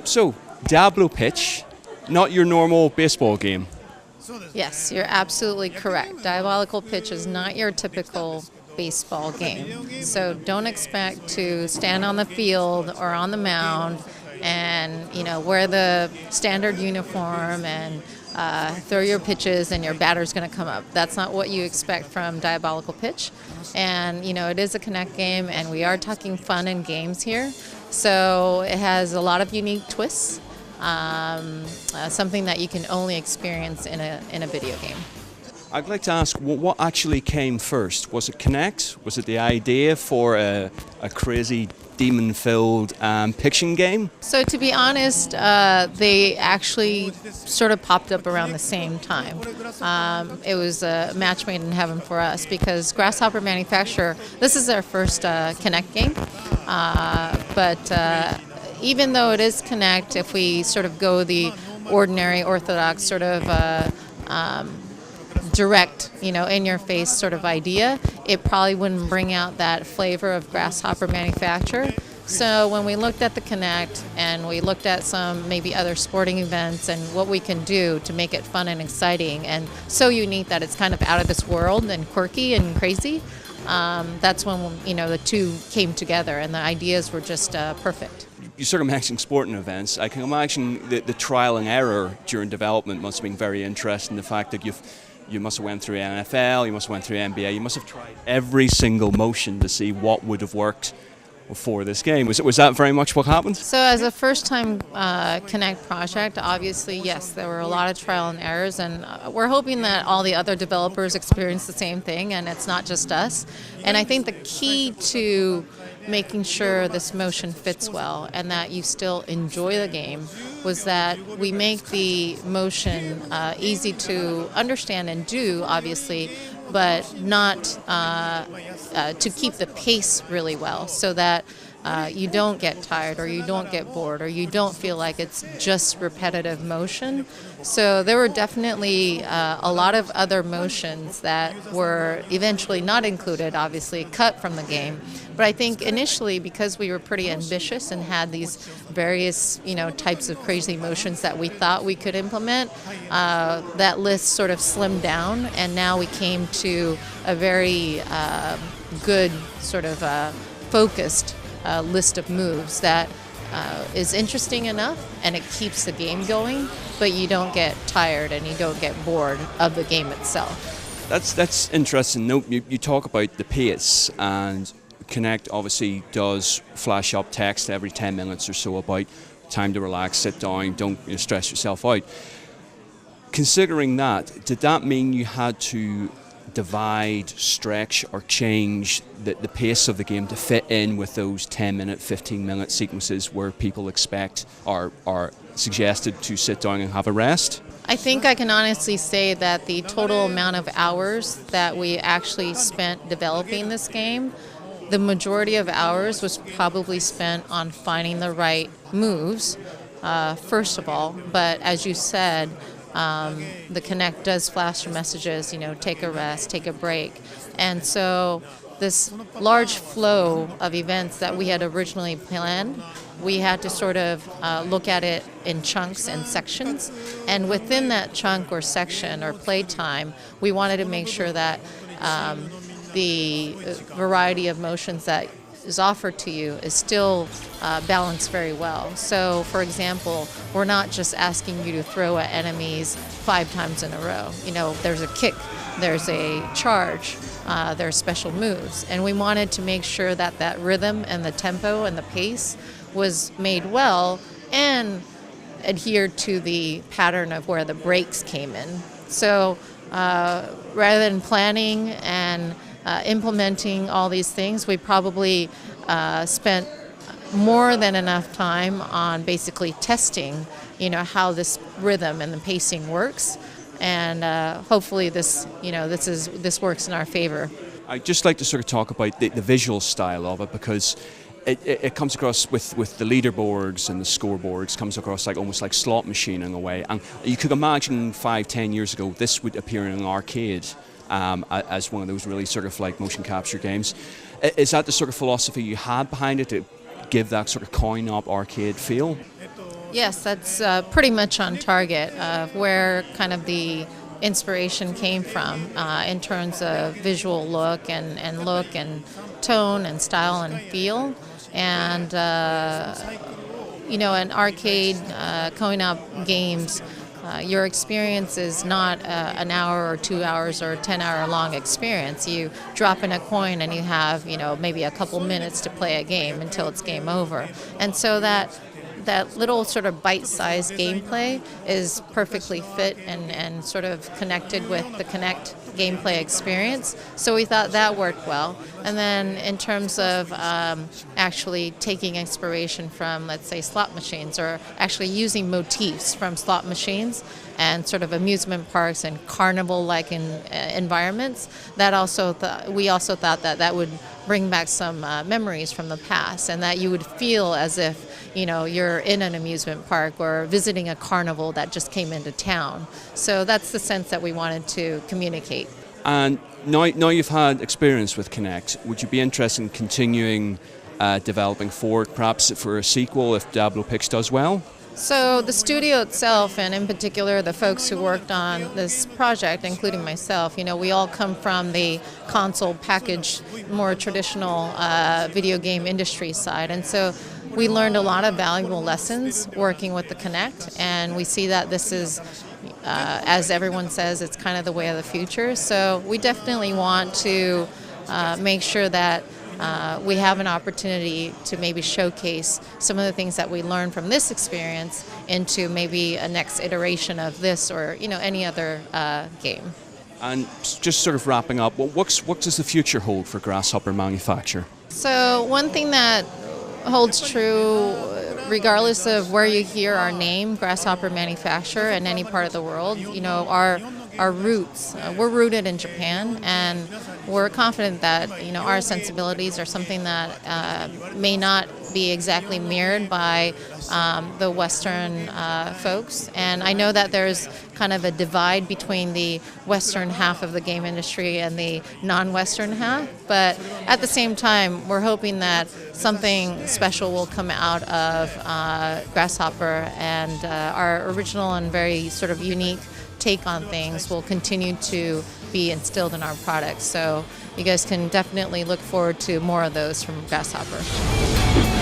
So, Diabolical Pitch, not your normal baseball game. Yes, you're absolutely correct. Diabolical Pitch is not your typical baseball game. So don't expect to stand on the field or on the mound and wear the standard uniform and throw your pitches and your batter's going to come up. That's not what you expect from Diabolical Pitch. And it is a Connect game, and we are talking fun and games here. So it has a lot of unique twists. Something that you can only experience in a video game. I'd like to ask, what actually came first? Was it Connect? Was it the idea for a crazy demon-filled pitching game? So to be honest, they actually sort of popped up around the same time. It was a match made in heaven for us because Grasshopper Manufacture, this is our first Connect game, but even though it is Connect, if we sort of go the ordinary orthodox sort of direct, in-your-face sort of idea, it probably wouldn't bring out that flavor of Grasshopper Manufacture. So when we looked at the Connect and we looked at some maybe other sporting events and what we can do to make it fun and exciting and so unique that it's kind of out of this world and quirky and crazy, that's when the two came together and the ideas were just perfect. You sort of mentioned sporting events. I can imagine the trial and error during development must have been very interesting. The fact that you must have went through NFL, you must have went through NBA, you must have tried every single motion to see what would have worked for this game. Was that very much what happened? So as a first-time Connect project, obviously, yes, there were a lot of trial and errors, and we're hoping that all the other developers experience the same thing, and it's not just us. And I think the key to making sure this motion fits well and that you still enjoy the game was that we make the motion easy to understand and do, obviously, but not to keep the pace really well so that you don't get tired or you don't get bored or you don't feel like it's just repetitive motion. So there were definitely a lot of other motions that were eventually not included, obviously cut from the game. But I think initially, because we were pretty ambitious and had these various types of crazy motions that we thought we could implement, that list sort of slimmed down, and now we came to a very good sort of focused list of moves that is interesting enough and it keeps the game going, but you don't get tired and you don't get bored of the game itself. That's interesting. No, you talk about the pace, and Connect obviously does flash up text every 10 minutes or so about time to relax, sit down, don't stress yourself out. Considering that, did that mean you had to divide, stretch, or change the pace of the game to fit in with those 10-minute, 15-minute sequences where people expect or are suggested to sit down and have a rest? I think I can honestly say that the total amount of hours that we actually spent developing this game, the majority of hours was probably spent on finding the right moves, first of all. But as you said, the Connect does flash messages, take a rest, take a break. And so this large flow of events that we had originally planned, we had to sort of look at it in chunks and sections. And within that chunk or section or playtime, we wanted to make sure that the variety of motions that is offered to you is still balanced very well. So, for example, we're not just asking you to throw at enemies 5 times in a row. There's a kick, there's a charge, there's special moves. And we wanted to make sure that that rhythm and the tempo and the pace was made well and adhered to the pattern of where the breaks came in. So rather than planning and implementing all these things, we probably spent more than enough time on basically testing, how this rhythm and the pacing works, and hopefully this works in our favor. I'd just like to sort of talk about the visual style of it, because it comes across with the leaderboards and the scoreboards, comes across almost like slot machine in a way. And you could imagine 5-10 years ago this would appear in an arcade as one of those really sort of like motion capture games. Is that the sort of philosophy you had behind it, to give that sort of coin-op arcade feel? Yes, that's pretty much on target of where kind of the inspiration came from in terms of visual look and tone and style and feel. And, in arcade coin-op games, your experience is not an hour or 2 hours or 10-hour long experience. You drop in a coin and you have, maybe a couple minutes to play a game until it's game over. And so that little sort of bite-sized gameplay is perfectly fit and sort of connected with the Connect gameplay experience. So we thought that worked well. And then in terms of actually taking inspiration from, let's say, slot machines, or actually using motifs from slot machines and sort of amusement parks and carnival-like environments, we also thought that would bring back some memories from the past, and that you would feel as if you're in an amusement park or visiting a carnival that just came into town. So that's the sense that we wanted to communicate. And now you've had experience with Connect, would you be interested in continuing developing forward, perhaps for a sequel if Diabolical Pitch does well? So the studio itself, and in particular the folks who worked on this project, including myself, we all come from the console package, more traditional video game industry side. And so we learned a lot of valuable lessons working with the Connect, and we see that this is, as everyone says, it's kind of the way of the future. So we definitely want to make sure that we have an opportunity to maybe showcase some of the things that we learned from this experience into maybe a next iteration of this or any other game. And just sort of wrapping up, what does the future hold for Grasshopper Manufacture? So one thing that holds true regardless of where you hear our name, Grasshopper Manufacture, in any part of the world, our roots. We're rooted in Japan, and we're confident that our sensibilities are something that may not be exactly mirrored by the Western folks. And I know that there's kind of a divide between the Western half of the game industry and the non-Western half, but at the same time, we're hoping that something special will come out of Grasshopper, and our original and very sort of unique take on things will continue to be instilled in our products. So you guys can definitely look forward to more of those from Grasshopper.